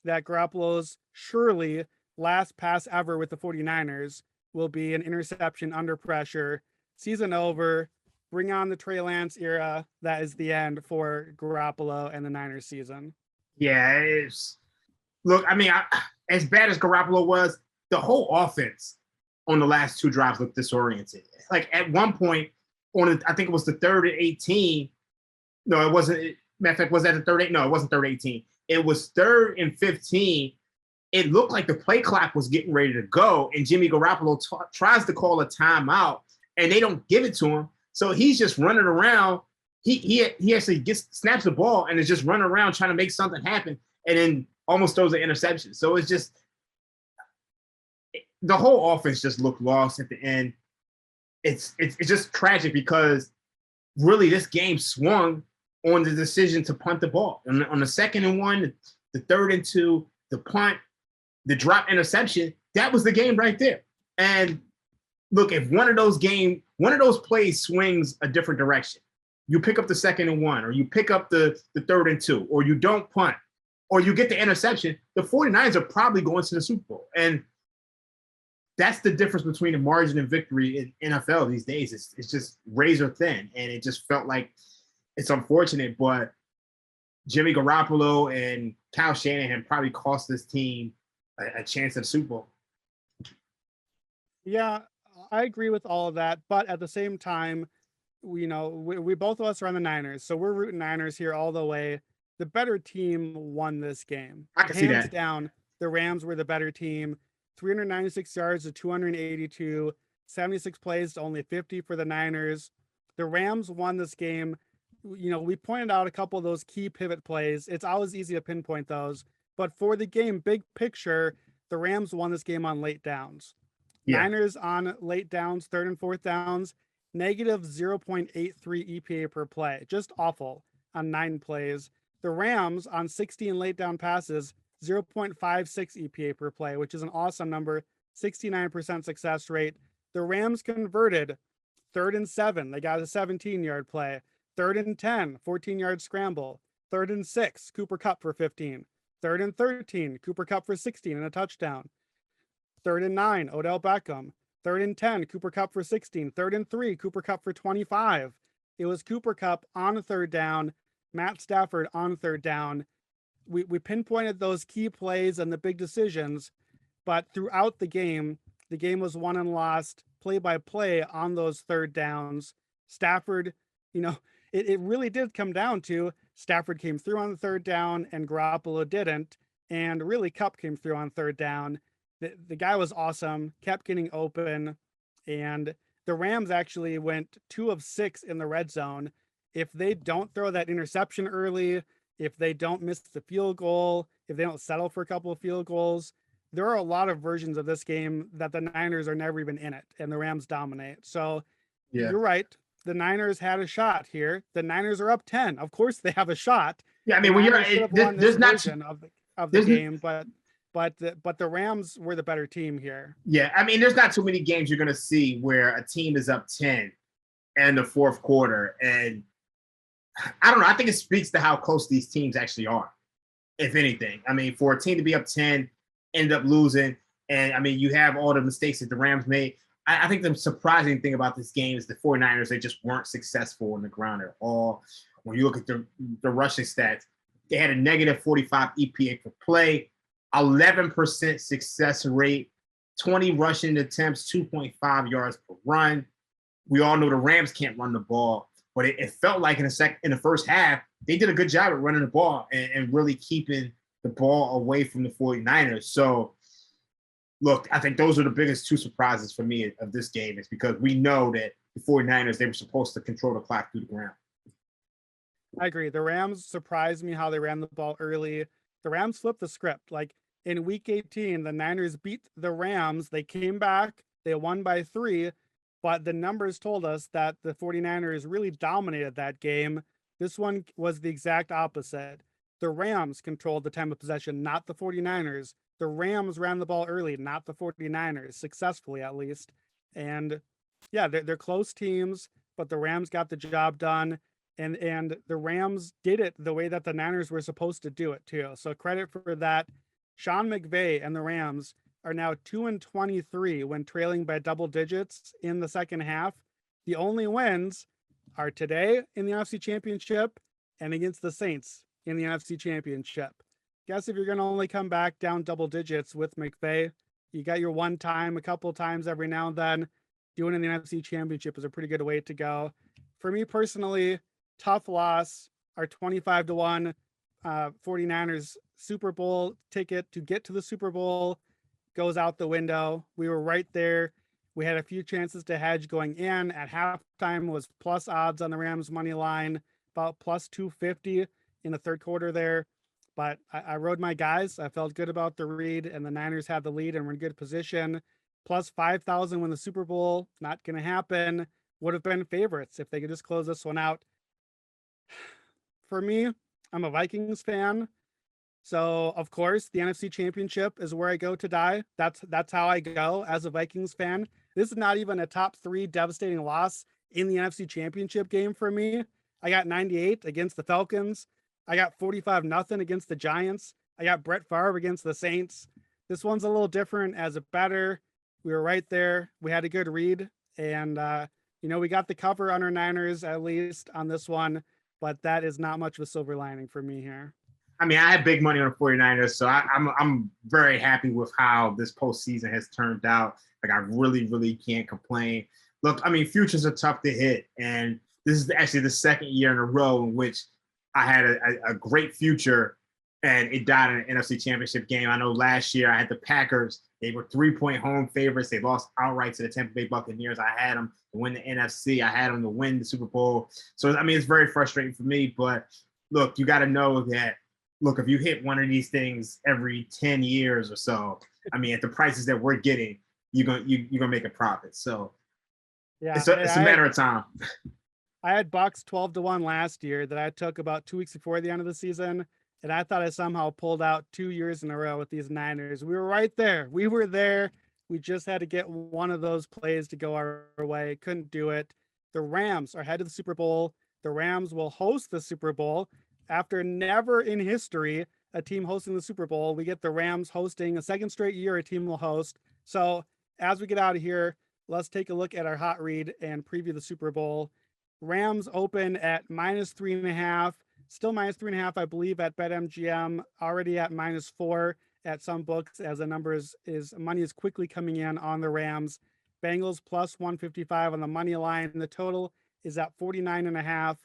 that Garoppolo's surely last pass ever with the 49ers will be an interception under pressure. Season over. Bring on the Trey Lance era. That is the end for Garoppolo and the Niners season. Yeah, look, I mean, as bad as Garoppolo was, the whole offense on the last 2 drives looked disoriented. Like at one point, I think it was the 3rd and 18. No, it wasn't. Matter of fact, was that the 3rd? No, it wasn't 3rd and 18. It was 3rd and 15. It looked like the play clock was getting ready to go, and Jimmy Garoppolo tries to call a timeout, and they don't give it to him. So he's just running around. He actually snaps the ball and is just running around trying to make something happen, and then almost throws an interception. So it's just the whole offense just looked lost at the end. It's just tragic because really this game swung on the decision to punt the ball. On the 2nd and 1, the 3rd and 2, the punt, the drop interception, that was the game right there. And look, if one of those plays swings a different direction, you pick up the 2nd and 1, or you pick up the 3rd and 2, or you don't punt, or you get the interception, the 49ers are probably going to the Super Bowl. And that's the difference between the margin of victory in NFL these days. It's just razor thin. And it just felt like it's unfortunate, but Jimmy Garoppolo and Kyle Shanahan probably cost this team a chance at the Super Bowl. Yeah, I agree with all of that. But at the same time, we both of us are on the Niners. So we're rooting Niners here all the way. The better team won this game. I can see that. Hands down, the Rams were the better team. 396 yards to 282, 76 plays to only 50 for the Niners. The Rams won this game. We pointed out a couple of those key pivot plays. It's always easy to pinpoint those. But for the game, big picture, the Rams won this game on late downs. Yeah. Niners on late downs, 3rd and 4th downs, negative 0.83 EPA per play. Just awful on 9 plays. The Rams on 16 late down passes, 0.56 EPA per play, which is an awesome number, 69% success rate. The Rams converted 3rd and 7. They got a 17-yard play. 3rd and 10, 14-yard scramble. 3rd and 6, Cooper Kupp for 15. 3rd and 13, Cooper Kupp for 16 and a touchdown. 3rd and 9, Odell Beckham. 3rd and 10, Cooper Kupp for 16. 3rd and 3, Cooper Kupp for 25. It was Cooper Kupp on 3rd down, Matt Stafford on 3rd down. We pinpointed those key plays and the big decisions, but throughout the game was won and lost play by play on those 3rd downs. Stafford, it really did come down to Stafford came through on the 3rd down and Garoppolo didn't. And really Kupp came through on 3rd down. The guy was awesome, kept getting open. And the Rams actually went 2 of 6 in the red zone. If they don't throw that interception early, if they don't miss the field goal, if they don't settle for a couple of field goals, there are a lot of versions of this game that the Niners are never even in it and the Rams dominate. So You're right. The Niners had a shot here. The Niners are up 10. Of course they have a shot. Yeah, I mean, when there's not version of the game, but the Rams were the better team here. Yeah, I mean, there's not too many games you're going to see where a team is up 10 in the 4th quarter. And I don't know. I think it speaks to how close these teams actually are, if anything. I mean, for a team to be up 10, end up losing, and I mean, you have all the mistakes that the Rams made. I think the surprising thing about this game is the 49ers, they just weren't successful on the ground at all. When you look at the rushing stats, they had a negative 45 EPA per play, 11% success rate, 20 rushing attempts, 2.5 yards per run. We all know the Rams can't run the ball, but it felt like in the first half, they did a good job at running the ball and really keeping the ball away from the 49ers. So, look, I think those are the biggest 2 surprises for me of this game, is because we know that the 49ers, they were supposed to control the clock through the ground. I agree. The Rams surprised me how they ran the ball early. The Rams flipped the script. Like in week 18, the Niners beat the Rams. They came back. They won by 3. But the numbers told us that the 49ers really dominated that game. This one was the exact opposite. The Rams controlled the time of possession, not the 49ers. The Rams ran the ball early, not the 49ers, successfully at least. And yeah, they're close teams, but the Rams got the job done. And the Rams did it the way that the Niners were supposed to do it too. So credit for that. Sean McVay and the Rams are now 2-23 when trailing by double digits in the second half. The only wins are today in the NFC Championship and against the Saints in the NFC Championship. Guess if you're going to only come back down double digits with McVay, you got your one time, a couple times every now and then. Doing in the NFC Championship is a pretty good way to go. For me personally, tough loss. Our 25-1 49ers Super Bowl ticket to get to the Super Bowl goes out the window. We were right there. We had a few chances to hedge going in. At halftime was plus odds on the Rams money line, about plus 250 in the 3rd quarter there. But I rode my guys. I felt good about the read, and the Niners had the lead and were in good position. Plus 5,000 win the Super Bowl. Not going to happen. Would have been favorites if they could just close this one out. For me, I'm a Vikings fan. So, of course, the NFC Championship is where I go to die. That's how I go as a Vikings fan. This is not even a top 3 devastating loss in the NFC Championship game for me. I got 98 against the Falcons. I got 45-0 against the Giants. I got Brett Favre against the Saints. This one's a little different as a better. We were right there. We had a good read. And, we got the cover on our Niners, at least on this one. But that is not much of a silver lining for me here. I mean, I had big money on the 49ers, so I'm very happy with how this postseason has turned out. Like, I really, really can't complain. Look, I mean, futures are tough to hit, and this is actually the 2nd year in a row in which I had a great future, and it died in an NFC Championship game. I know last year I had the Packers. They were 3-point home favorites. They lost outright to the Tampa Bay Buccaneers. I had them to win the NFC. I had them to win the Super Bowl. So, I mean, it's very frustrating for me, but look, you got to know that, look, if you hit one of these things every 10 years or so, I mean, at the prices that we're getting, you're gonna make a profit. So yeah, it's a matter of time. I had Bucks 12-1 last year that I took about 2 weeks before the end of the season, and I thought I somehow pulled out 2 years in a row with these Niners. We were right there. We were there. We just had to get one of those plays to go our way. Couldn't do it. The Rams are headed to the Super Bowl. The Rams will host the Super Bowl. After never in history a team hosting the Super Bowl, we get the Rams hosting a second straight year a team will host. So as we get out of here, let's take a look at our hot read and preview the Super Bowl. Rams open at -3.5, still -3.5, I believe, at BetMGM, already at -4 at some books as the numbers is money is quickly coming in on the Rams. Bengals +155 on the money line. The total is at 49.5.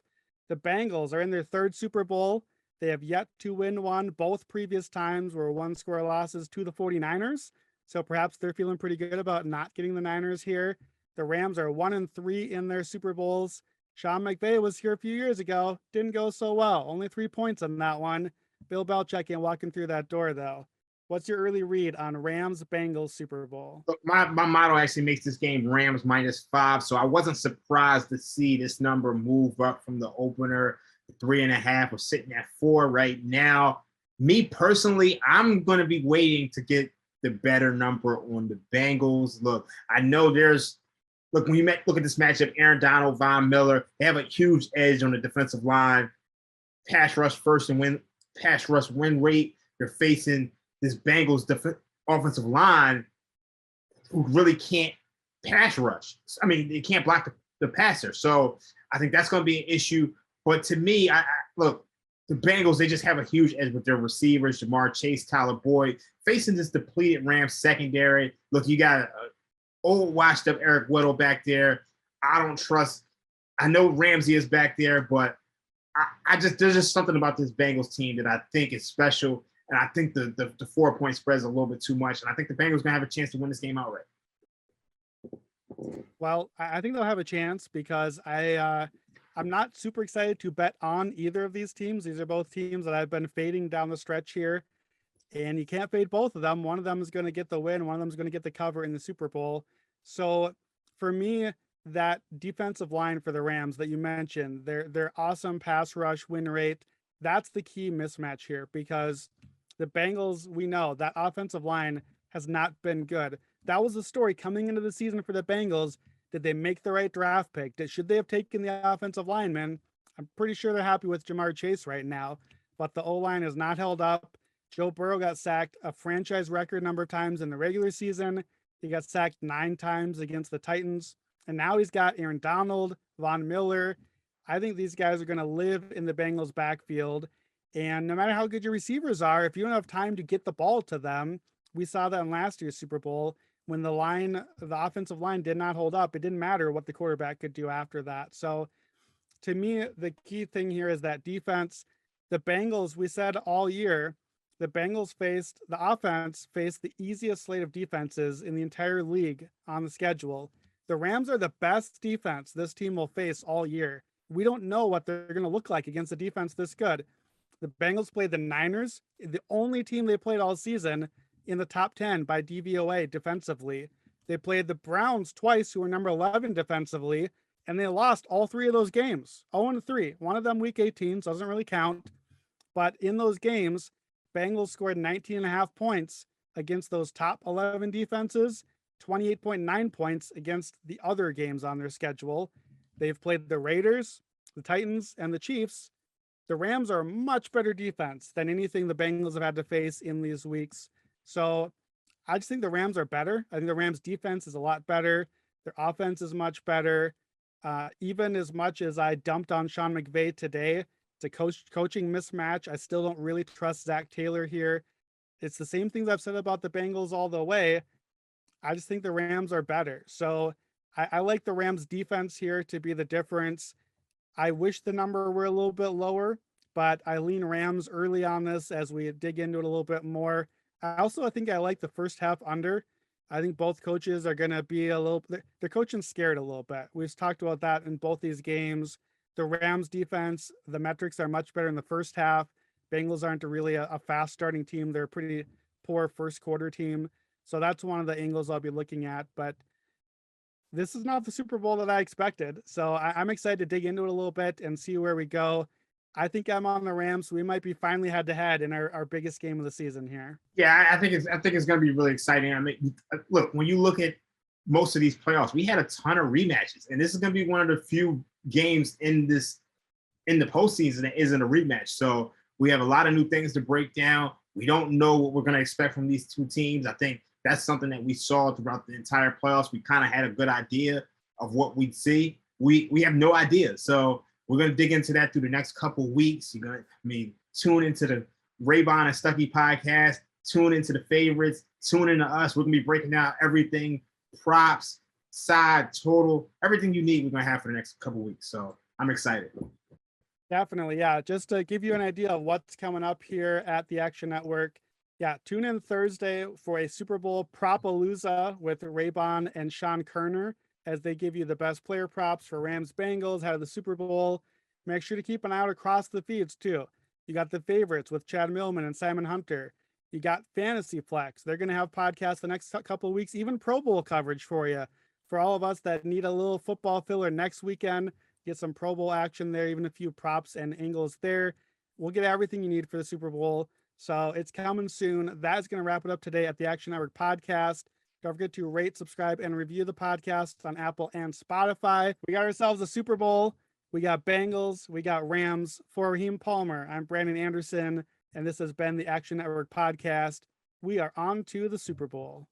The Bengals are in their third Super Bowl. They have yet to win one. Both previous times were one-score losses to the 49ers. So perhaps they're feeling pretty good about not getting the Niners here. The Rams are 1-3 in their Super Bowls. Sean McVay was here a few years ago. Didn't go so well. Only 3 points on that one. Bill Belichick ain't walking through that door, though. What's your early read on Rams-Bengals Super Bowl? Look, my model actually makes this game Rams -5, so I wasn't surprised to see this number move up from the opener. 3.5 or sitting at 4 right now. Me personally, I'm going to be waiting to get the better number on the Bengals. Look, I know look, when you look at this matchup, Aaron Donald, Von Miller, they have a huge edge on the defensive line. Pass rush win rate. You're facing this Bengals offensive line who really can't pass rush. I mean, they can't block the passer. So I think that's going to be an issue. But to me, look, the Bengals, they just have a huge edge with their receivers, Jamar Chase, Tyler Boyd, facing this depleted Rams secondary. Look, you got an old washed up Eric Weddle back there. I know Ramsey is back there, but there's just something about this Bengals team that I think is special. And I think the 4-point spread is a little bit too much. And I think the Bengals are going to have a chance to win this game outright. Well, I think they'll have a chance because I'm not super excited to bet on either of these teams. These are both teams that I've been fading down the stretch here. And you can't fade both of them. One of them is going to get the win. One of them is going to get the cover in the Super Bowl. So for me, that defensive line for the Rams that you mentioned, their awesome pass rush win rate, that's the key mismatch here because the Bengals, we know that offensive line has not been good. That was the story coming into the season for the Bengals. Did they make the right draft pick? Should they have taken the offensive lineman? I'm pretty sure they're happy with Jamar Chase right now, but the O-line is not held up. Joe Burrow got sacked a franchise record number of times in the regular season. He got sacked 9 times against the Titans. And now he's got Aaron Donald, Von Miller. I think these guys are going to live in the Bengals backfield. And no matter how good your receivers are, if you don't have time to get the ball to them, we saw that in last year's Super Bowl when the offensive line did not hold up. It didn't matter what the quarterback could do after that. So to me, the key thing here is that defense. The Bengals, we said all year, the offense faced the easiest slate of defenses in the entire league on the schedule. The Rams are the best defense this team will face all year. We don't know what they're going to look like against a defense this good. The Bengals played the Niners, the only team they played all season in the top 10 by DVOA defensively. They played the Browns twice, who were number 11 defensively, and they lost all 3 of those games, 0-3. One of them week 18, so doesn't really count. But in those games, Bengals scored 19.5 points against those top 11 defenses, 28.9 points against the other games on their schedule. They've played the Raiders, the Titans, and the Chiefs. The Rams are a much better defense than anything the Bengals have had to face in these weeks. So I just think the Rams are better. I think the Rams defense is a lot better. Their offense is much better. Even as much as I dumped on Sean McVay today, it's a coaching mismatch. I still don't really trust Zach Taylor here. It's the same things I've said about the Bengals all the way. I just think the Rams are better. So I like the Rams defense here to be the difference. I wish the number were a little bit lower, but I lean Rams early on this as we dig into it a little bit more. I think I like the first half under. I think both coaches are going to be they're coaching scared a little bit. We've talked about that in both these games. The Rams defense, the metrics are much better in the first half. Bengals aren't really a fast starting team. They're a pretty poor first quarter team. So that's one of the angles I'll be looking at. But this is not the Super Bowl that I expected. So I'm excited to dig into it a little bit and see where we go. I think I'm on the Rams. We might be finally head to head in our biggest game of the season here. Yeah, I think it's going to be really exciting. I mean, look, when you look at most of these playoffs, we had a ton of rematches, and this is going to be one of the few games in this in the postseason that isn't a rematch. So we have a lot of new things to break down. We don't know what we're going to expect from these two teams. I think that's something that we saw throughout the entire playoffs. We kind of had a good idea of what we'd see. We have no idea. So we're going to dig into that through the next couple weeks. You're going to, tune into the Raybon and Stuckey podcast, tune into the favorites, tune into us. We're going to be breaking down everything, props, side, total, everything you need we're going to have for the next couple weeks. So I'm excited. Definitely. Yeah. Just to give you an idea of what's coming up here at the Action Network. Yeah. Tune in Thursday for a Super Bowl Propalooza with Raybon and Sean Kerner as they give you the best player props for Rams Bengals out of the Super Bowl. Make sure to keep an eye out across the feeds too. You got the favorites with Chad Millman and Simon Hunter. You got Fantasy Flex. They're going to have podcasts the next couple of weeks, even Pro Bowl coverage for you. For all of us that need a little football filler next weekend, get some Pro Bowl action there, even a few props and angles there. We'll get everything you need for the Super Bowl. So it's coming soon. That's going to wrap it up today at the Action Network podcast. Don't forget to rate, subscribe, and review the podcast on Apple and Spotify. We got ourselves a Super Bowl. We got Bengals. We got Rams. For Raheem Palmer, I'm Brandon Anderson, and this has been the Action Network podcast. We are on to the Super Bowl.